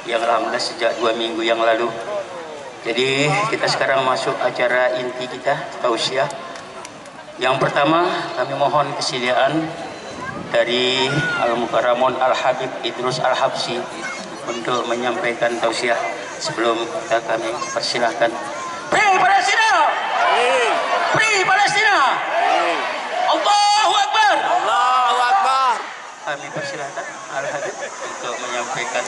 yang alhamdulillah sejak 2 minggu yang lalu. Jadi kita sekarang masuk acara inti kita, tausiah. Yang pertama kami mohon kesediaan dari Al-Mukarramun Al-Habib Idrus Al-Habsyi untuk menyampaikan tausiah. Sebelum kita kami persilahkan. Free Palestina! Free Palestina! Allahu Akbar! Allahu Akbar! Kami persilahkan Al-Habib untuk menyampaikan.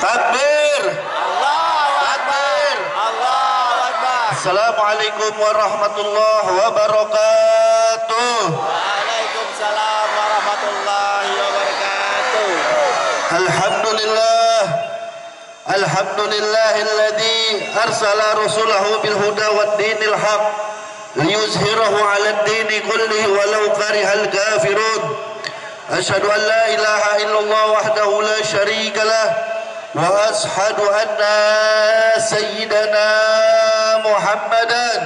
Takbir! Allahu Akbar! Allahu Akbar! Assalamualaikum warahmatullahi wabarakatuh. Waalaikumsalam warahmatullahi wabarakatuh. Alhamdulillah. Alhamdulillahilladzi arsala rasulahu bil huda wad dinil haq liyuzhirahu 'alad dini kullihi walau karihal kafirun. Asyhadu an la ilaha illallah wahdahu la syarika lah wa ashhadu anna sayyidana Muhammadan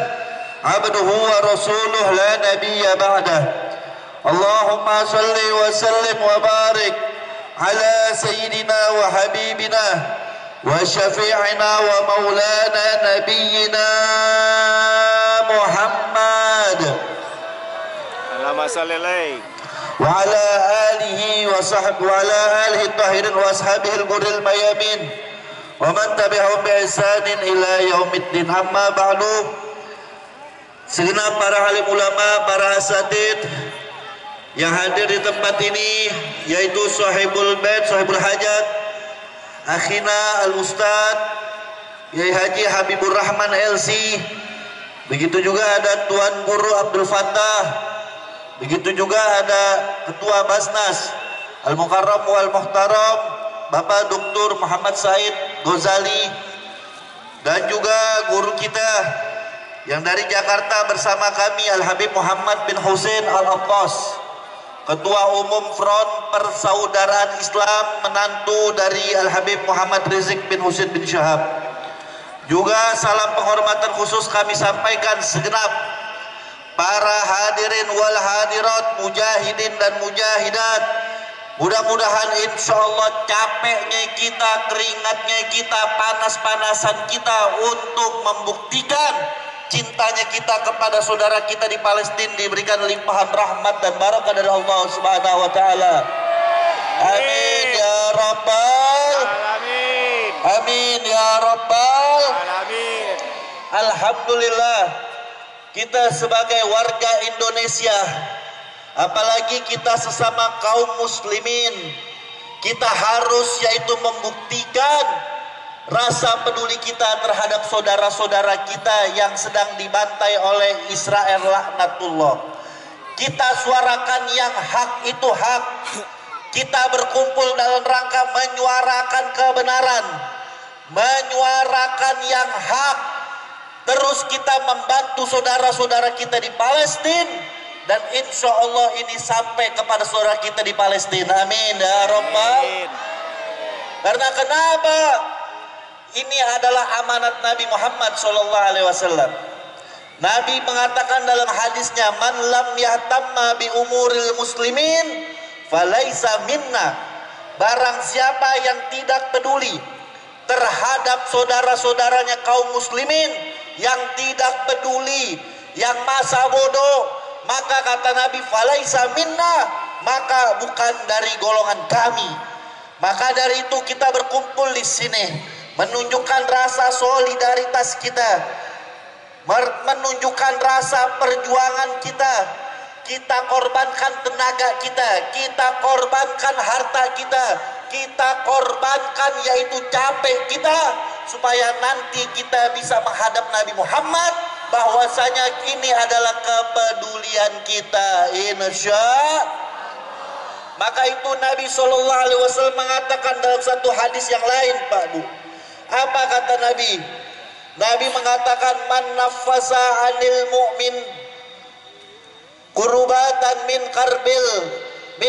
abduhu wa rasuluh la nabiyya ba'dah. Allahumma salli wa sallim wa barik ala sayyidina wa habibina wa syafi'ina wa maulana nabiyyina Muhammad Allahumma salli alaihi wa ala alihi wa sahbihi wa ala alihi tahirin wa ashabihi al-ghurril mayamin wa man tabi'ahum bi ihsanin ila yaumiddin. Amma ba'du. Segenap para alim ulama, para asatid yang hadir di tempat ini, yaitu sahibul bait, sahibul hajat, akhina al-ustad Yai Haji Habibur Rahman LC. Begitu juga ada Tuan Guru Abdul Fattah. Begitu juga ada Ketua Basnas Al-Mukarram wal Muhtaram Bapak Dr. Muhammad Said Ghazali, dan juga guru kita yang dari Jakarta bersama kami Al-Habib Muhammad bin Hussein Al-Attas, Ketua Umum Front Persaudaraan Islam, menantu dari Al-Habib Muhammad Rizik bin Hussein bin Syahab. Juga salam penghormatan khusus kami sampaikan segenap para hadirin wal hadirat, mujahidin dan mujahidat. Mudah-mudahan insya Allah capeknya kita, keringatnya kita, panas-panasan kita untuk membuktikan cintanya kita kepada saudara kita di Palestina diberikan limpahan rahmat dan barakah dari Allah Subhanahu wa taala. Amin ya rabbal alamin. Amin ya rabbal Alamin. Alhamdulillah, kita sebagai warga Indonesia, apalagi kita sesama kaum muslimin, kita harus yaitu membuktikan rasa peduli kita terhadap saudara-saudara kita yang sedang dibantai oleh Israel laknatullah. Kita suarakan yang hak itu hak. Kita berkumpul dalam rangka menyuarakan kebenaran, menyuarakan yang hak. Terus kita membantu saudara-saudara kita di Palestina, dan insya Allah ini sampai kepada saudara kita di Palestina. Amin ya rabbal. Karena kenapa? Ini adalah amanat Nabi Muhammad SAW. Nabi mengatakan dalam hadisnya, man lam yahtamma bi umuril muslimin falaisa minna. Barang siapa yang tidak peduli terhadap saudara-saudaranya kaum muslimin, yang tidak peduli, yang masa bodoh, maka kata Nabi falaisa minna, maka bukan dari golongan kami. Maka dari itu kita berkumpul di sini menunjukkan rasa solidaritas kita, menunjukkan rasa perjuangan kita. Kita korbankan tenaga kita, kita korbankan harta kita, kita korbankan yaitu capek kita, supaya nanti kita bisa menghadap Nabi Muhammad bahwasanya ini adalah kepedulian kita, insya. Maka itu Nabi SAW mengatakan dalam satu hadis yang lain, Pak Bu. Apa kata Nabi? Nabi mengatakan, man nafasa anil mu'min kurbatan min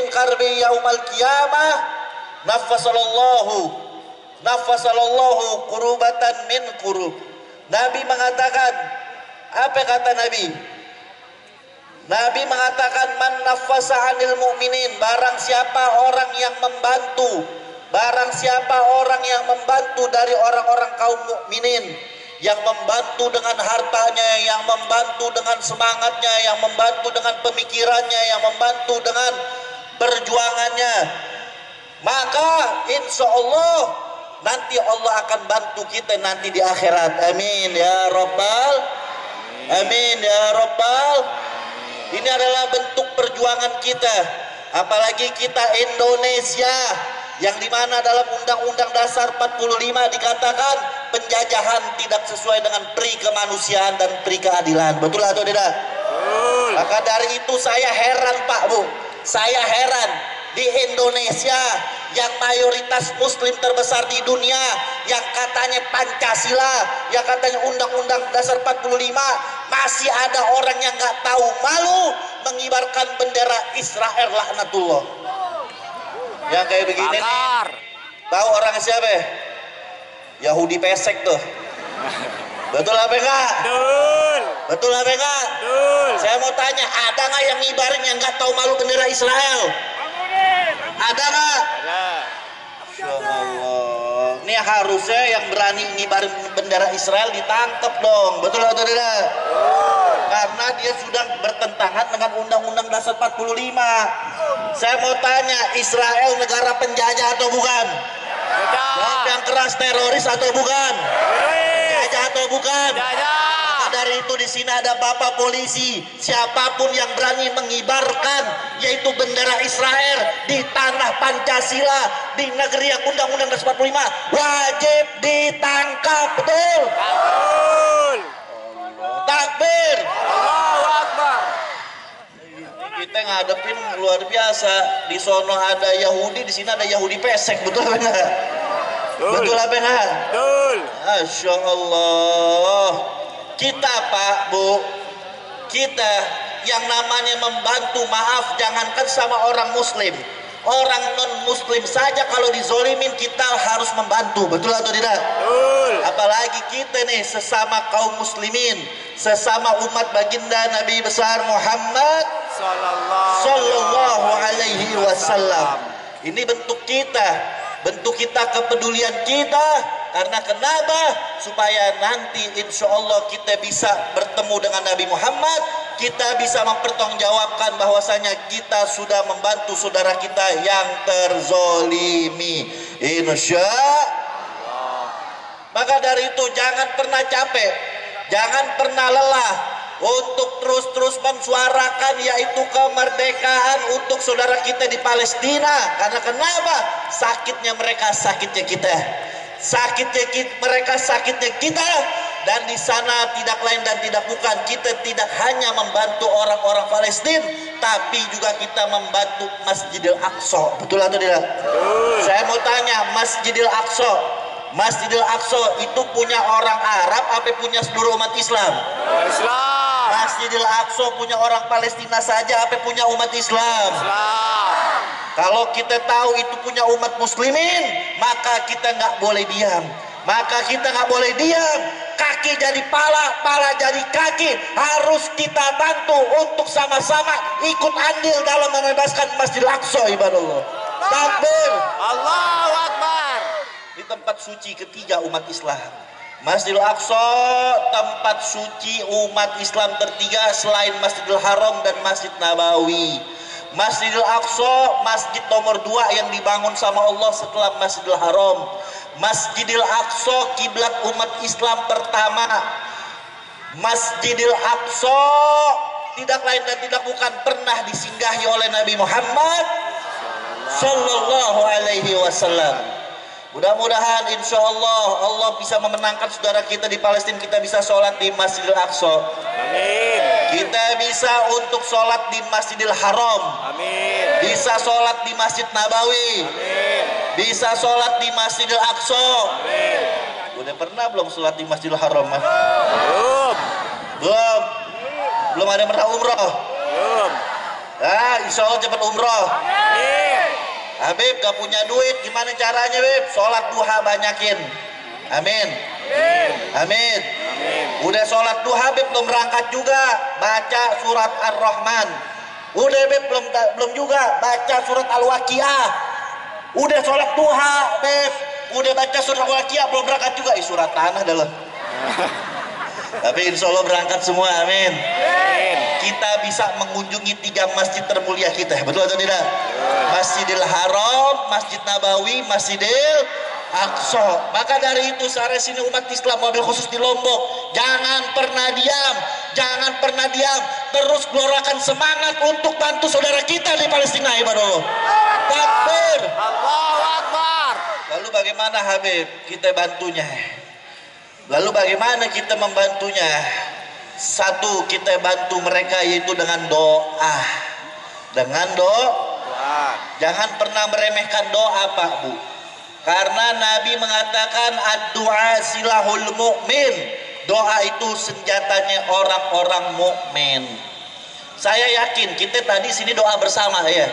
karbi yaumal qiyamah nafasallahu Nafasallallahu kurubatan min kurub. Nabi mengatakan, apa kata Nabi? Nabi mengatakan, man nafasa 'anil mu'minin, barang siapa orang yang membantu, barang siapa orang yang membantu dari orang-orang kaum mukminin, yang membantu dengan hartanya, yang membantu dengan semangatnya, yang membantu dengan pemikirannya, yang membantu dengan perjuangannya, maka insya Allah nanti Allah akan bantu kita nanti di akhirat. Amin ya Rabbal, amin ya Rabbal. Ini adalah bentuk perjuangan kita, apalagi kita Indonesia, yang dimana dalam Undang-Undang Dasar 45 dikatakan penjajahan tidak sesuai dengan pri kemanusiaan dan pri keadilan. Betul atau tidak? Betul. Maka dari itu saya heran Pak Bu, saya heran di Indonesia yang mayoritas muslim terbesar di dunia, yang katanya Pancasila, yang katanya Undang-Undang Dasar 45, masih ada orang yang nggak tahu malu mengibarkan bendera Israel laknatullah. Yang kayak begini nih, tahu orang siapa? Yahudi pesek tuh. Betul apa enggak? Betul. Betul apa enggak? Betul. Saya mau tanya, ada nggak yang ngibarin yang nggak tahu malu bendera Israel? Ada nggak? Ada. Masya Allah. Ini harusnya yang berani ngibarin bendera Israel ditangkap dong. Betul atau tidak? Karena dia sudah bertentangan dengan Undang-Undang Dasar 45. Saya mau tanya, Israel negara penjajah atau bukan? Jawab yang keras, teroris atau bukan? Penjajah atau bukan? Maka dari itu di sini ada Bapak polisi, siapapun yang berani mengibarkan yaitu bendera Israel di tanah Pancasila, di negeri yang Undang-Undang Dasar 45, wajib ditangkap. Betul? Betul. Takbir. Allahu Akbar. Kita ngadepin luar biasa. Di sono ada Yahudi, di sini ada Yahudi pesek. Betul apa enggak? Betul apa enggak? Betul. Masya Allah. Kita Pak Bu, kita yang namanya membantu, maaf, jangankan sama orang muslim, orang non muslim saja kalau dizolimin kita harus membantu. Betul atau tidak? Betul. Apalagi kita nih sesama kaum muslimin, sesama umat baginda Nabi besar Muhammad Sallallahu alaihi wasallam. Ini bentuk kita kepedulian kita. Karena kenapa? Supaya nanti insya Allah kita bisa bertemu dengan Nabi Muhammad, kita bisa mempertanggungjawabkan bahwasanya kita sudah membantu saudara kita yang terzolimi. Insya Allah. Maka dari itu jangan pernah capek, jangan pernah lelah untuk terus-terus mensuarakan yaitu kemerdekaan untuk saudara kita di Palestina. Karena kenapa? Sakitnya mereka, sakitnya kita. Sakitnya mereka, sakitnya kita. Dan di sana tidak lain dan tidak bukan, kita tidak hanya membantu orang-orang Palestina, tapi juga kita membantu Masjidil Aqsa. Betul atau tidak? Betul. Saya mau tanya, Masjidil Aqsa itu punya orang Arab apa punya seluruh umat Islam? Islam. Masjidil Aqsa punya orang Palestina saja apa punya umat Islam? Islam. Kalau kita tahu itu punya umat muslimin, maka kita nggak boleh diam. Maka kita nggak boleh diam. Kaki jadi pala, pala jadi kaki. Harus kita bantu untuk sama-sama ikut andil dalam membebaskan Masjidil Aqsa, ibadallah. Takbir. Allahu Akbar. Di tempat suci ketiga umat Islam, Masjidil Aqsa, tempat suci umat Islam tertiga selain Masjidil Haram dan Masjid Nabawi. Masjidil Aqsa, masjid nomor 2 yang dibangun sama Allah setelah Masjidil Haram. Masjidil Aqsa, kiblat umat Islam pertama. Masjidil Aqsa tidak lain dan tidak bukan pernah disinggahi oleh Nabi Muhammad Sallallahu alaihi wasallam. Mudah-mudahan insya Allah Allah bisa memenangkan saudara kita di Palestina. Kita bisa sholat di Masjidil Aqsa. Amin. Kita bisa untuk sholat di Masjidil Haram. Amin. Bisa sholat di Masjid Nabawi. Amin. Bisa sholat di Masjidil Aqsa. Amin. Udah pernah belum sholat di Masjidil Haram? Mas? Belum. Belum. Belum ada pernah umroh. Belum. Insya Allah cepat umroh. Amin. Habib gak punya duit, gimana caranya Habib? Sholat duha banyakin. Amin. Amin. Udah sholat duha Habib belum berangkat juga, baca surat Ar-Rahman. Udah Habib belum juga, baca surat Al-Waqiah. Udah sholat duha Habib, udah baca surat Al-Waqiah belum berangkat juga. Surat tanah adalah. Tapi insya Allah berangkat semua, amin. Kita bisa mengunjungi 3 masjid termulia kita, betul atau tidak? Masjidil Haram, Masjid Nabawi, Masjidil Aqsa. Maka dari itu secara sini umat Islam, wabil khusus di Lombok, jangan pernah diam, jangan pernah diam, terus gelorakan semangat untuk bantu saudara kita di Palestina, ibadah. Takbir. Allahu Akbar. Lalu bagaimana Habib kita bantunya? Lalu bagaimana kita membantunya? Satu, kita bantu mereka yaitu dengan doa. Dengan doa. Jangan pernah meremehkan doa, Pak Bu. Karena Nabi mengatakan ad-du'a silahul mu'min. Doa itu senjatanya orang-orang mukmin. Saya yakin kita tadi sini doa bersama ya.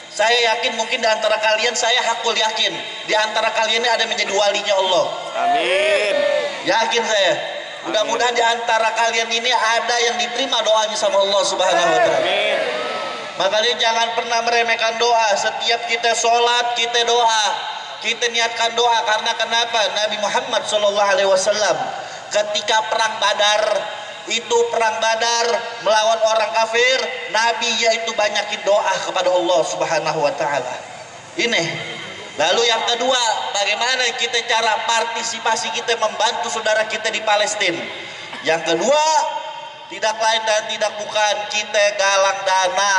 Saya yakin mungkin di antara kalian, saya hakul yakin di antara kalian ini ada menjadi walinya Allah. Amin. Yakin saya. Mudah-mudahan di antara kalian ini ada yang diterima doanya sama Allah Subhanahu wa taala. Amin. Makanya jangan pernah meremehkan doa. Setiap kita sholat, kita doa. Kita niatkan doa karena kenapa? Nabi Muhammad SAW ketika perang Badar, itu perang Badar melawan orang kafir, Nabi yaitu banyakin doa kepada Allah Subhanahu wa taala. Ini. Lalu yang kedua, bagaimana kita cara partisipasi kita membantu saudara kita di Palestina? Yang kedua, tidak lain dan tidak bukan kita galang dana.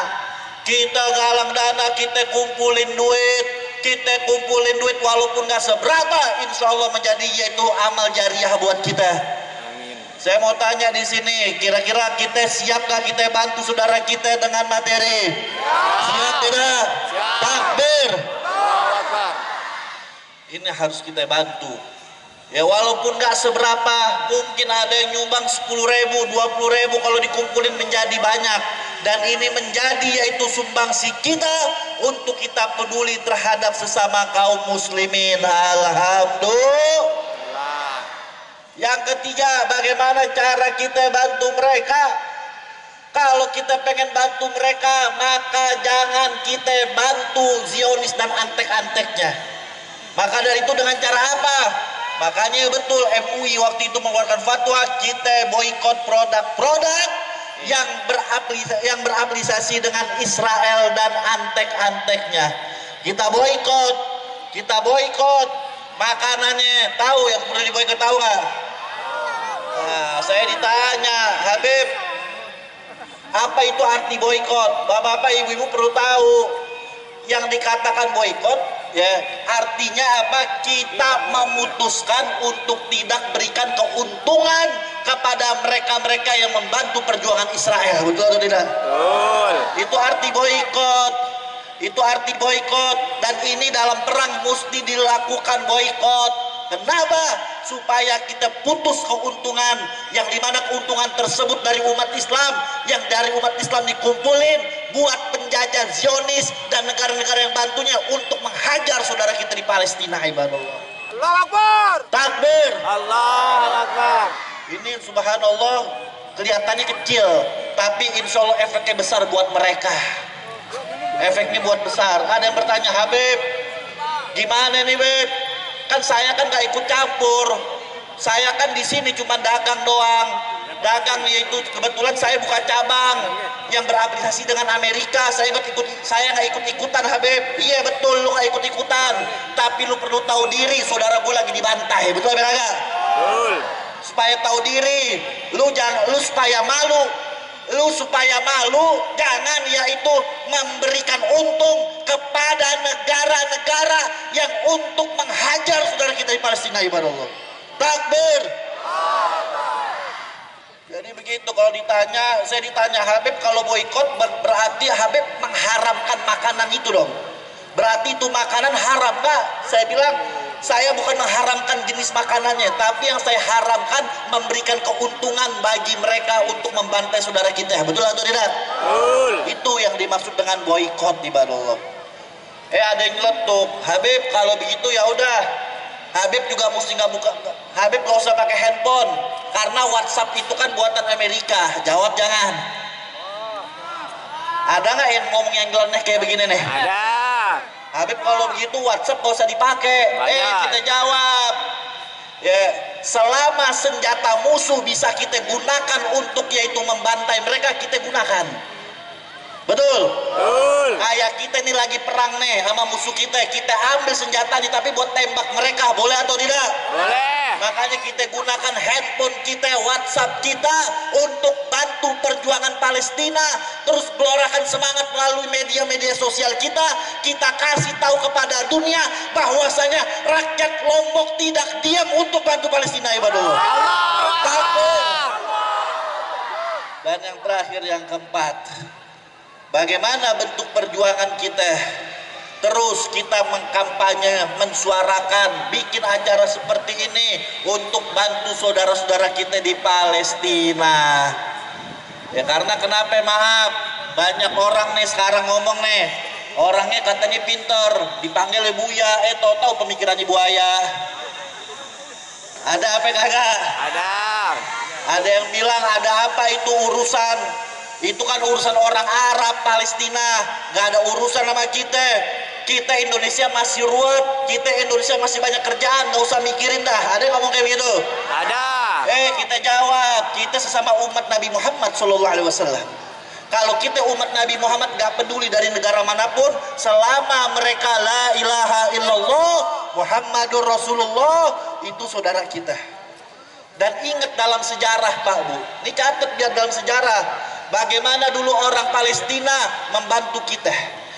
Kita galang dana, kita kumpulin duit. Kita kumpulin duit walaupun nggak seberapa, insya Allah menjadi yaitu amal jariah buat kita. Saya mau tanya di sini, kira-kira kita siapkah kita bantu saudara kita dengan materi? Siap tidak? Takbir. Ini harus kita bantu. Ya walaupun nggak seberapa, mungkin ada yang nyumbang 10.000, 20.000, kalau dikumpulin menjadi banyak. Dan ini menjadi yaitu sumbangsi kita untuk kita peduli terhadap sesama kaum muslimin. Alhamdulillah. Yang ketiga, bagaimana cara kita bantu mereka? Kalau kita pengen bantu mereka, maka jangan kita bantu Zionis dan antek-anteknya. Maka dari itu dengan cara apa? Makanya betul MUI waktu itu mengeluarkan fatwa, kita boikot produk-produk yang beraplikasi dengan Israel dan antek-anteknya. Kita boikot makanannya. Tahu yang perlu diboikot, tahu nggak? Nah, saya ditanya, Habib, apa itu arti boikot? Bapak-bapak, ibu-ibu perlu tahu. Yang dikatakan boikot, ya artinya apa? Kita memutuskan untuk tidak berikan keuntungan kepada mereka-mereka yang membantu perjuangan Israel. Betul atau tidak? Betul. Itu arti boikot. Itu arti boikot. Dan ini dalam perang mesti dilakukan boikot. Kenapa? Supaya kita putus keuntungan, yang dimana keuntungan tersebut dari umat Islam, yang dari umat Islam dikumpulin buat penjajah Zionis dan negara-negara yang bantunya untuk menghajar saudara kita di Palestina. Ibadallah. Allahu Akbar. Takbir. Allahu Akbar. Ini subhanallah kelihatannya kecil, tapi insya Allah efeknya besar buat mereka. Efeknya buat besar. Ada yang bertanya, Habib, gimana nih Habib? Kan saya kan gak ikut campur. Saya kan di sini cuma dagang doang. Dagang yaitu kebetulan saya buka cabang yang beraplikasi dengan Amerika. Saya nggak ikut-ikutan Habib. Iya betul, lu nggak ikut-ikutan. Tapi lu perlu tahu diri, saudara gue lagi dibantai. Betul Habib Raga? Betul. Supaya tahu diri, lu supaya malu, jangan yaitu memberikan untung kepada negara-negara yang untuk menghajar saudara kita di Palestina. Ibadah Allah. Takbir. Jadi begitu, kalau saya ditanya Habib, kalau boikot berarti Habib mengharamkan makanan itu dong. Berarti itu makanan haram nggak? Saya bilang, saya bukan mengharamkan jenis makanannya, tapi yang saya haramkan memberikan keuntungan bagi mereka untuk membantai saudara kita. Betul atau tidak? Betul. Itu yang dimaksud dengan boikot, ibadah Allah. Ada yang nyeletuk, Habib kalau begitu ya udah, Habib juga mesti nggak buka, Habib nggak usah pakai handphone karena WhatsApp itu kan buatan Amerika. Jawab jangan. Ada nggak yang ngomong yang nyeleneh kayak begini nih? Ada. Habib kalau begitu WhatsApp nggak usah dipakai. Kita jawab. Ya, selama senjata musuh bisa kita gunakan untuk yaitu membantai mereka, kita gunakan. Betul? Betul. Kayak kita ini lagi perang nih sama musuh kita ambil senjatanya tapi buat tembak mereka, boleh atau tidak? Boleh. Makanya kita gunakan handphone kita, WhatsApp kita untuk bantu perjuangan Palestina, terus gelorakan semangat melalui media-media sosial kita kasih tahu kepada dunia bahwasanya rakyat Lombok tidak diam untuk bantu Palestina, ibadullah. Takbir. Dan yang terakhir, yang keempat, bagaimana bentuk perjuangan kita? Terus kita mengkampanye, mensuarakan, bikin acara seperti ini untuk bantu saudara-saudara kita di Palestina. Ya karena kenapa, maaf, banyak orang nih sekarang ngomong nih, orangnya katanya pinter, dipanggil Buya, tahu pemikirannya buaya. Ada apa kagak? Ada. Ada yang bilang ada apa itu urusan? Itu kan urusan orang Arab Palestina, nggak ada urusan sama kita. Kita Indonesia masih ruwet, kita Indonesia masih banyak kerjaan, nggak usah mikirin dah. Ada yang ngomong kayak gitu? Ada. Kita jawab, kita sesama umat Nabi Muhammad SAW. Kalau kita umat Nabi Muhammad nggak peduli dari negara manapun, selama mereka la ilaha illallah Muhammadur Rasulullah, itu saudara kita. Dan ingat dalam sejarah, Pak Bu, ini catat biar dalam sejarah, bagaimana dulu orang Palestina membantu kita.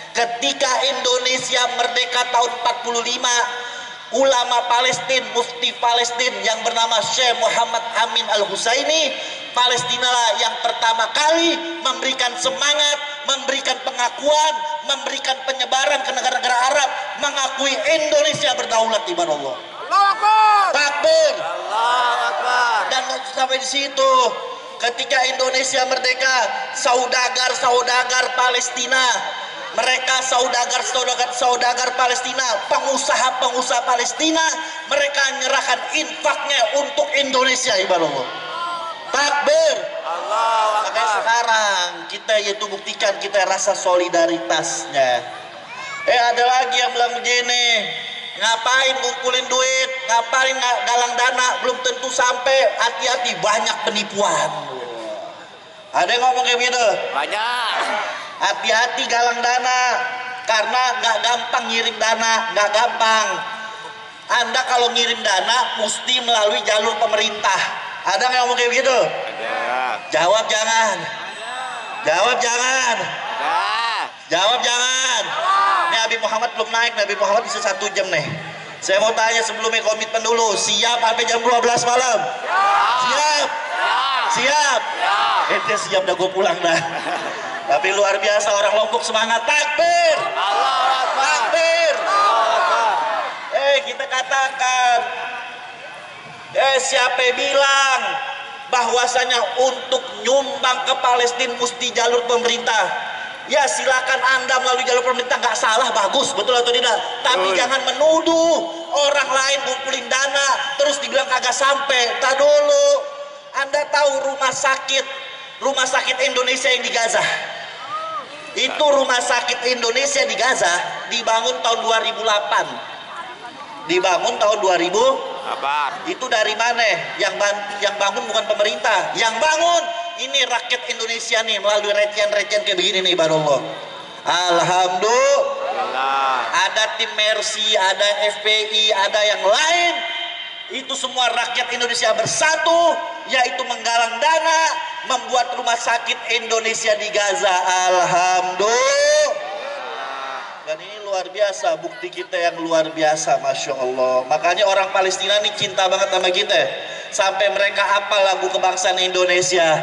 Ketika Indonesia merdeka tahun 45, ulama Palestina, mufti Palestina yang bernama Syekh Muhammad Amin Al-Husaini, Palestina lah yang pertama kali memberikan semangat, memberikan pengakuan, memberikan penyebaran ke negara-negara Arab, mengakui Indonesia berdaulat, ibadah Allah. Allahu Akbar. Takbir. Allahu Akbar. Dan sampai di situ, ketika Indonesia merdeka, saudagar Palestina, mereka saudagar Palestina, pengusaha Palestina, mereka menyerahkan infaknya untuk Indonesia, ibadah Allah. Takbir. Allahu Makanya Akbar. sekarang kita yaitu buktikan kita rasa solidaritasnya. Ada lagi yang bilang begini, ngapain ngumpulin duit, ngapain galang dana, belum tentu sampai, hati-hati banyak penipuan. Ada yang ngomong kayak gitu? Banyak. Hati-hati galang dana, karena nggak gampang ngirim dana, nggak gampang. Anda kalau ngirim dana mesti melalui jalur pemerintah. Ada yang ngomong kayak gitu? Ada. Jawab jangan. Jawab jangan. Ada. Jawab jangan. Ini Nabi Muhammad belum naik, Nabi Muhammad bisa 1 jam nih. Saya mau tanya sebelumnya komitmen dulu, siap sampai jam 12 malam? Siap? Siap? Ente siap dah, gue pulang dah. Tapi luar biasa orang Lombok semangat. Takbir. Allahu Akbar. Takbir. Allahu Akbar. Kita katakan, siapa bilang bahwasanya untuk nyumbang ke Palestina mesti jalur pemerintah? Ya silakan Anda melalui jalur pemerintah, nggak salah, bagus, betul atau tidak? Tapi jangan menuduh orang lain ngumpulin dana terus dibilang kagak sampai. Tak dulu, Anda tahu rumah sakit Indonesia yang di Gaza? Itu rumah sakit Indonesia di Gaza dibangun tahun 2008. Dibangun tahun 2000. Kabar. Itu dari mana? Yang bangun bukan pemerintah, yang bangun ini rakyat Indonesia nih melalui recehan-recehan kayak begini nih, ibadah Allah. Alhamdulillah. Ada tim Mercy, ada FPI, ada yang lain. Itu semua rakyat Indonesia bersatu, yaitu menggalang dana, membuat rumah sakit Indonesia di Gaza. Alhamdulillah. Dan ini luar biasa, bukti kita yang luar biasa, Masya Allah. Makanya orang Palestina ini cinta banget sama kita, sampai mereka hafal lagu kebangsaan Indonesia.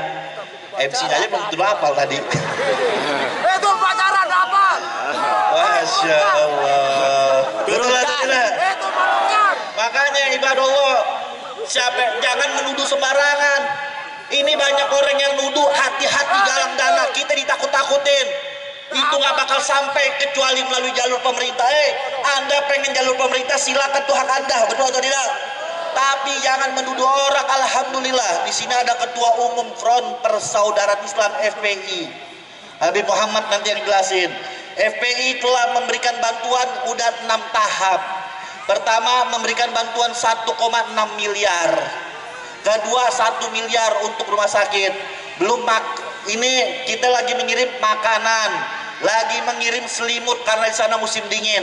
MC-nya aja belum tentu hafal tadi. Itu pacaran apa? Masya Allah. Betul atau tidak? Itu malukan. Makanya ibadah Allah, jangan menuduh sembarangan. Ini banyak orang yang nuduh, hati-hati galang dana, kita ditakut-takutin. Itu nggak bakal sampai kecuali melalui jalur pemerintah. Anda pengen jalur pemerintah, silakan, tuh hak Anda, betul atau tidak? Tapi jangan menuduh orang. Alhamdulillah di sini ada Ketua Umum Front Persaudaraan Islam FPI, Habib Muhammad, nanti yang jelasin. FPI telah memberikan bantuan udah 6 tahap. Pertama, memberikan bantuan 1,6 miliar. Kedua, 1 miliar untuk rumah sakit. Belum ini kita lagi mengirim makanan, lagi mengirim selimut karena di sana musim dingin.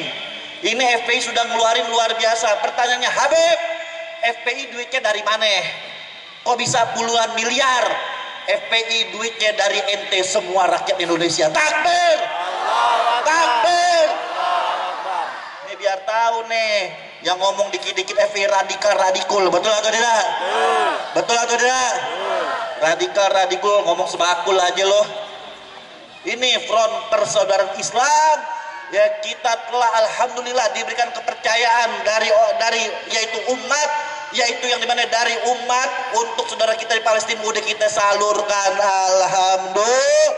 Ini FPI sudah ngeluarin luar biasa. Pertanyaannya, Habib, FPI duitnya dari mana? Kok bisa puluhan miliar? FPI duitnya dari ente semua rakyat Indonesia. Takbir! Takbir! Ini biar tahu nih, yang ngomong dikit-dikit FPI radikal, betul atau tidak? Betul atau tidak? Radikal, ngomong sebakul aja loh. Ini Front Persaudaraan Islam, ya, kita telah alhamdulillah diberikan kepercayaan dari yaitu umat, yaitu yang dimana dari umat untuk saudara kita di Palestina udah kita salurkan, alhamdulillah.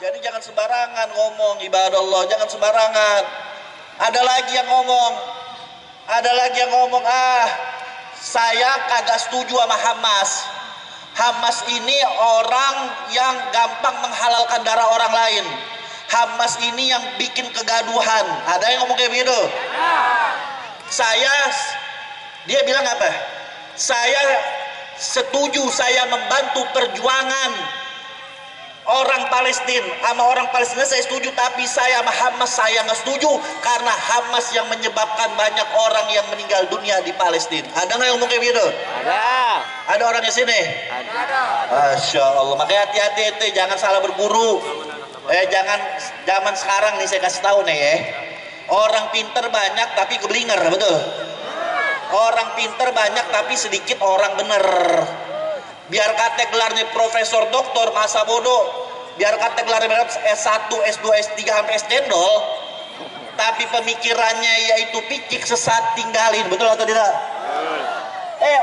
Jadi jangan sembarangan ngomong, ibadah Allah, jangan sembarangan. Ada lagi yang ngomong, saya kagak setuju sama Hamas. Hamas ini orang yang gampang menghalalkan darah orang lain. Hamas ini yang bikin kegaduhan. Ada yang ngomong kayak begitu? Dia bilang apa? Saya setuju, saya membantu perjuangan orang Palestina. Sama orang Palestina saya setuju, tapi saya sama Hamas saya nggak setuju, karena Hamas yang menyebabkan banyak orang yang meninggal dunia di Palestina. Ada nggak yang ngomong kayak begitu? Ada orangnya sini? Ada. Masya Allah. Makanya hati-hati, jangan salah berburu. Jangan zaman sekarang nih saya kasih tahu nih ya. Orang pinter banyak tapi keblinger, betul? Orang pinter banyak tapi sedikit orang bener. Biar kata gelarnya profesor doktor masa bodoh, biar kata gelarnya S1, S2, S3 sampai S cendol, tapi pemikirannya yaitu picik, sesat, tinggalin, betul atau tidak?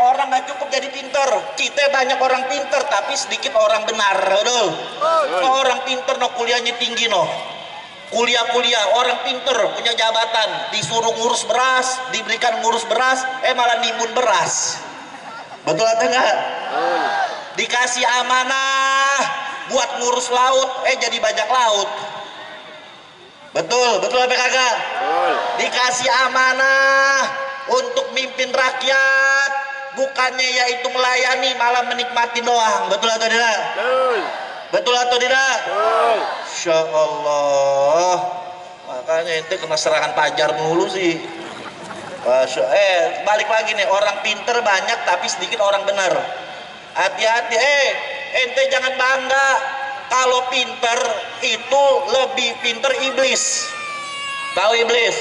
Orang nggak cukup jadi pinter. Kita banyak orang pinter tapi sedikit orang benar, betul? Orang pinter no kuliahnya tinggi no, kuliah orang pinter punya jabatan, disuruh ngurus beras, diberikan ngurus beras, malah nimbun beras, betul atau enggak? Dikasih amanah buat ngurus laut, jadi bajak laut, betul apa kagak? Dikasih amanah untuk mimpin rakyat, bukannya yaitu melayani, malah menikmati doang, betul atau tidak? Betul atau tidak? Insya Allah. Makanya ente kena serangan pajar mulu sih. Balik lagi nih, orang pinter banyak tapi sedikit orang benar. Hati-hati, ente jangan bangga kalau pinter itu lebih pinter iblis. Tahu iblis?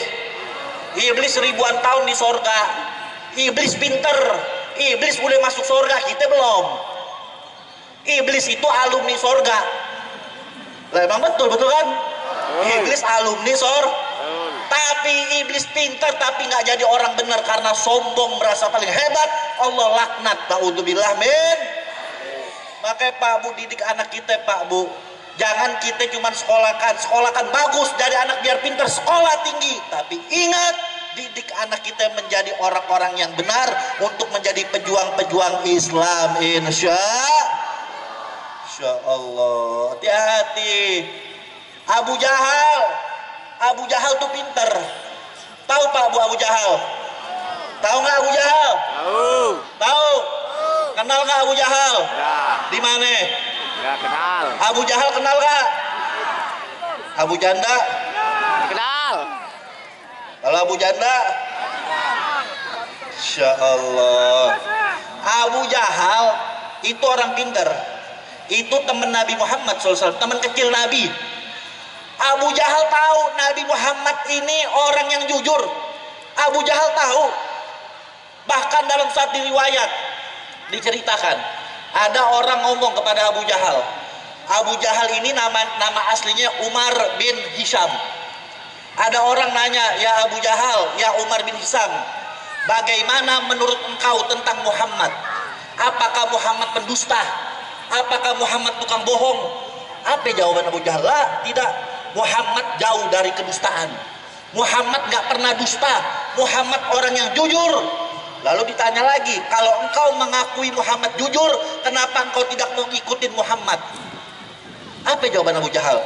Iblis ribuan tahun di sorga. Iblis pinter, iblis boleh masuk sorga, kita belum. Iblis itu alumni sorga. Lah emang betul kan? Iblis alumni tapi iblis pinter tapi nggak jadi orang benar karena sombong, merasa paling hebat. Allah laknat, naudzubillah min. Makanya Pak Bu, didik anak kita Pak Bu. Jangan kita cuma sekolahkan bagus dari anak biar pinter, sekolah tinggi, tapi ingat, didik anak kita menjadi orang-orang yang benar untuk menjadi pejuang-pejuang Islam, insya Allah. Hati-hati. Abu Jahal tuh pinter. Tahu Pak Bu Abu Jahal? Tahu nggak Abu Jahal? Tahu. Kenal nggak Abu Jahal? Di mana? Nggak kenal. Abu Jahal kenal nggak? Abu Janda? Kenal. Kalau Abu Janda? Insya Allah. Abu Jahal itu orang pinter. Itu teman Nabi Muhammad SAW, teman kecil Nabi. Abu Jahal tahu Nabi Muhammad ini orang yang jujur. Abu Jahal tahu. Bahkan dalam satu riwayat diceritakan, ada orang ngomong kepada Abu Jahal. Abu Jahal ini nama aslinya Umar bin Hisham. Ada orang nanya, ya Abu Jahal, ya Umar bin Hisham, bagaimana menurut engkau tentang Muhammad? Apakah Muhammad pendusta? Apakah Muhammad tukang bohong? Apa jawaban Abu Jahal? Lah, tidak. Muhammad jauh dari kedustaan. Muhammad nggak pernah dusta. Muhammad orang yang jujur. Lalu ditanya lagi, kalau engkau mengakui Muhammad jujur, kenapa engkau tidak mau ngikutin Muhammad? Apa jawaban Abu Jahal?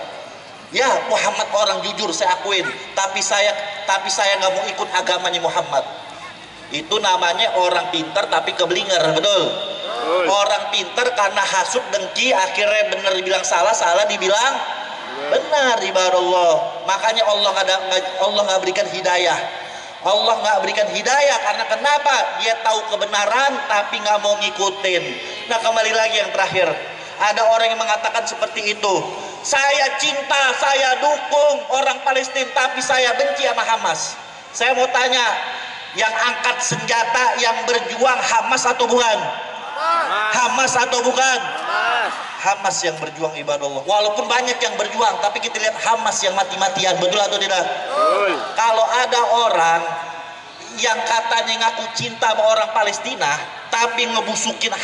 Ya, Muhammad orang jujur, saya akuin, tapi saya nggak mau ikut agamanya Muhammad. Itu namanya orang pintar tapi keblinger, betul? Orang pintar karena hasud dengki, akhirnya benar dibilang salah, salah dibilang benar. Ibarat Allah. Makanya Allah nggak berikan hidayah. Allah nggak berikan hidayah karena kenapa? Dia tahu kebenaran tapi nggak mau ngikutin. Nah, kembali lagi yang terakhir, ada orang yang mengatakan seperti itu. Saya cinta, saya dukung orang Palestina, tapi saya benci sama Hamas. Saya mau tanya, yang angkat senjata, yang berjuang Hamas atau bukan? Hamas atau bukan? Hamas yang berjuang, ibadallah. Walaupun banyak yang berjuang, tapi kita lihat Hamas yang mati-matian, betul atau tidak? Betul. Kalau ada orang yang katanya ngaku cinta sama orang Palestina, tapi ngebusukin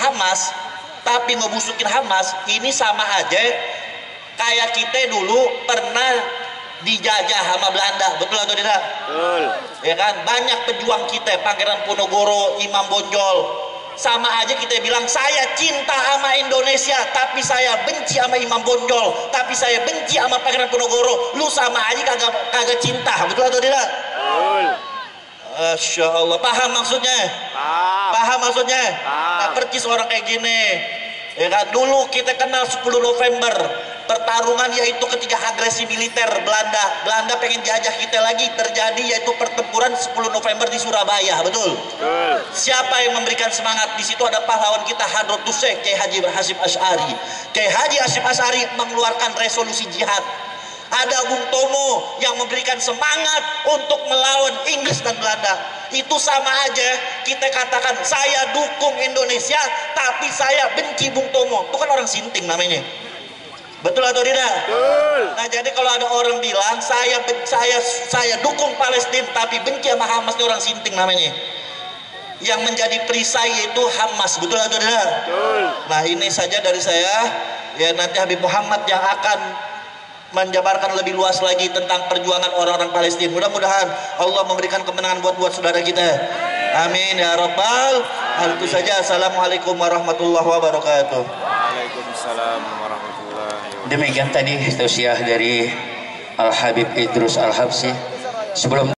Hamas, ini sama aja kayak kita dulu pernah dijajah sama Belanda, betul atau tidak? Betul. Ya kan, banyak pejuang kita, Pangeran Ponorogo, Imam Bonjol. Sama aja kita bilang saya cinta sama Indonesia tapi saya benci sama Imam Bonjol, tapi saya benci sama Pangeran Ponorogo. Lu sama aja kagak cinta, betul atau tidak? Betul. Masya Allah, paham maksudnya? Paham maksudnya? Nah, percis orang kayak gini. Ya kan, dulu kita kenal 10 November pertarungan, yaitu ketika agresi militer Belanda pengen jajah kita lagi, terjadi yaitu pertempuran 10 November di Surabaya, betul? Siapa yang memberikan semangat? Di situ ada pahlawan kita Hadratus Syekh Kiai Haji Hasyim Asy'ari. Kiai Haji Hasyim Asy'ari mengeluarkan resolusi jihad. Ada Bung Tomo yang memberikan semangat untuk melawan Inggris dan Belanda. Itu sama aja kita katakan saya dukung Indonesia tapi saya benci Bung Tomo. Itu kan orang sinting namanya. Betul atau tidak? Betul. Nah, jadi kalau ada orang bilang saya dukung Palestina tapi benci sama Hamas, itu orang sinting namanya. Yang menjadi perisai yaitu Hamas, betul atau tidak? Betul. Nah, ini saja dari saya. Ya, nanti Habib Muhammad yang akan menjabarkan lebih luas lagi tentang perjuangan orang-orang Palestina. Mudah-mudahan Allah memberikan kemenangan buat saudara kita. Amin ya rabbal alamin. Itu saja. Assalamualaikum warahmatullahi wabarakatuh. Waalaikumsalam warahmatullahi wabarakatuh. Demikian tadi tausiah dari Al Habib Idrus Al Habsyi. Sebelum